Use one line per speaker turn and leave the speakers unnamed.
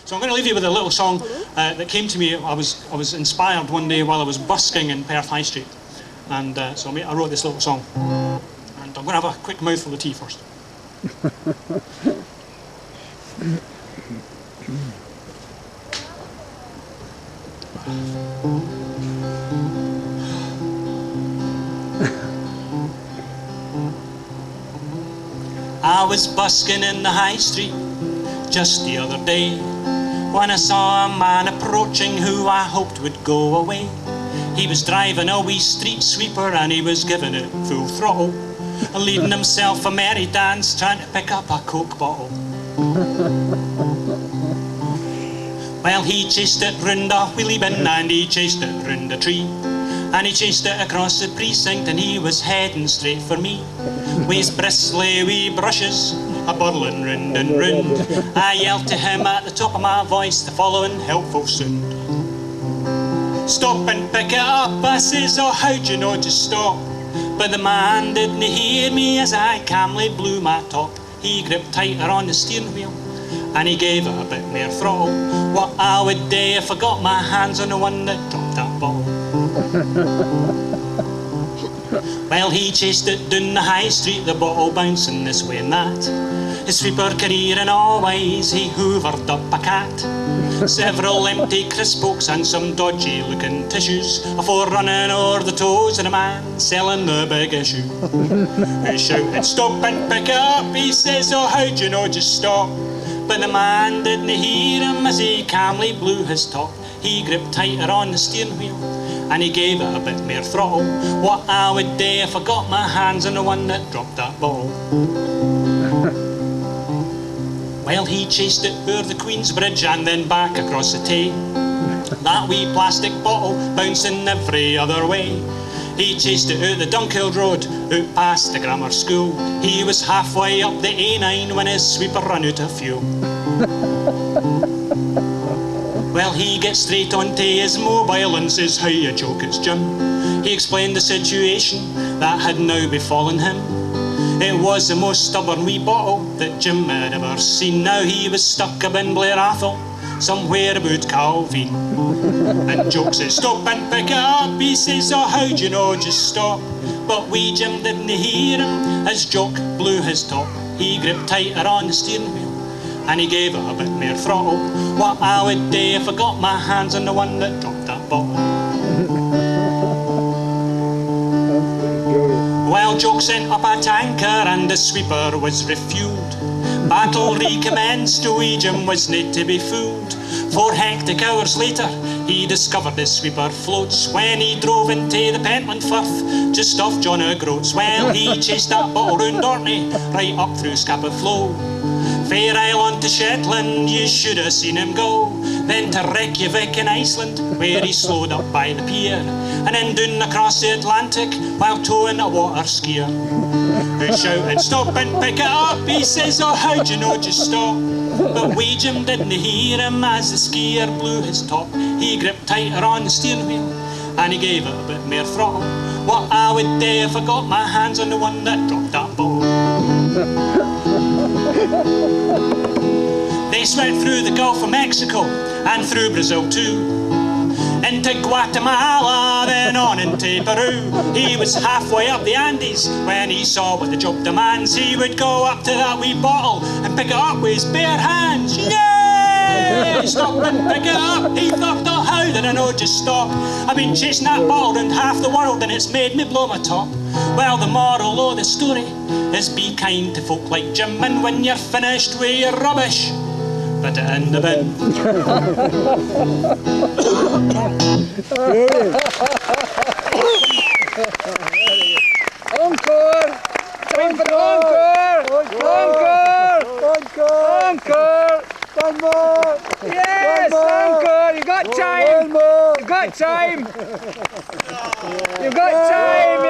So I'm going to leave you with a little song that came to me. I was inspired one day while I was busking in Perth High Street. And so I wrote this little song. And I'm going to have a quick mouthful of tea first. I was busking in the High Street just the other day when I saw a man approaching who I hoped would go away. He was driving a wee street sweeper and he was giving it full throttle, leading himself a merry dance, trying to pick up a Coke bottle. Well, he chased it round a wheelie bin and he chased it round a tree, and he chased it across the precinct and he was heading straight for me. With his bristly wee brushes a-burling round and round, I yelled to him at the top of my voice the following helpful sound. Stop and pick it up, I says, oh how'd you know to stop? But the man didn't hear me as I calmly blew my top. He gripped tighter on the steering wheel and he gave it a bit more throttle. What I would do if I got my hands on the one that dropped that bottle. Well, he chased it down the high street, the bottle bouncing this way and that. His sweeper career in all ways, he hoovered up a cat. Several empty crisp pokes and some dodgy looking tissues, afore running o'er the toes of a man selling the big issue. He shouted, stop and pick it up, he says, oh how'd you know, just stop. But the man didn't hear him as he calmly blew his top. He gripped tighter on the steering wheel and he gave it a bit more throttle. What I would do if I got my hands on the one that dropped that bottle. Well, he chased it o'er the Queen's Bridge and then back across the Tay. That wee plastic bottle bouncing every other way. He chased it out the Dunkeld road, out past the grammar school. He was halfway up the A9 when his sweeper ran out of fuel. Well, he gets straight onto his mobile and says, how you joke, it's Jim. He explained the situation that had now befallen him. It was the most stubborn wee bottle that Jim had ever seen. Now he was stuck up in Blair Athol, somewhere about Calvin. And Joke says, stop and pick it up. He says, oh how'd you know, just stop. But wee Jim didn't hear him as Joke blew his top. He gripped tighter on the steering wheel and he gave it a bit more throttle. What I would do if I got my hands on the one that dropped that bottle. Well, Joke sent up a tanker and the sweeper was refueled. Battle recommenced, wee Jim was not to be fooled. 4 hectic hours later, he discovered the sweeper floats when he drove into the Pentland Firth, just off John O'Groats. Well, he chased that bottle round Orkney, right up through Scapa Flow. Fair Isle on to Shetland, you should have seen him go. Then to Reykjavik in Iceland, where he slowed up by the pier, and then down across the Atlantic while towing a water skier. Who shouted, stop and pick it up, he says, oh how'd you know, just stop. But wee Jim didn't hear him as the skier blew his top. He gripped tighter on the steering wheel and he gave it a bit more throttle. What I would do if I got my hands on the one that dropped that bottle. They swept through the Gulf of Mexico and through Brazil too, into Guatemala, then on into Peru. He was halfway up the Andes when he saw what the job demands. He would go up to that wee bottle and pick it up with his bare hands. Yay! Stop and pick it up. He thought, oh how did I know, just stop. I've been chasing that bottle round half the world and it's made me blow my top. Well, the moral of the story is be kind to folk like Jim, and when you're finished with your rubbish, put it in the bin.
Encore! Time for encore! Encore! Encore!
One more!
Yes!
One more.
Encore! You got time!
One more!
You got time! You got time!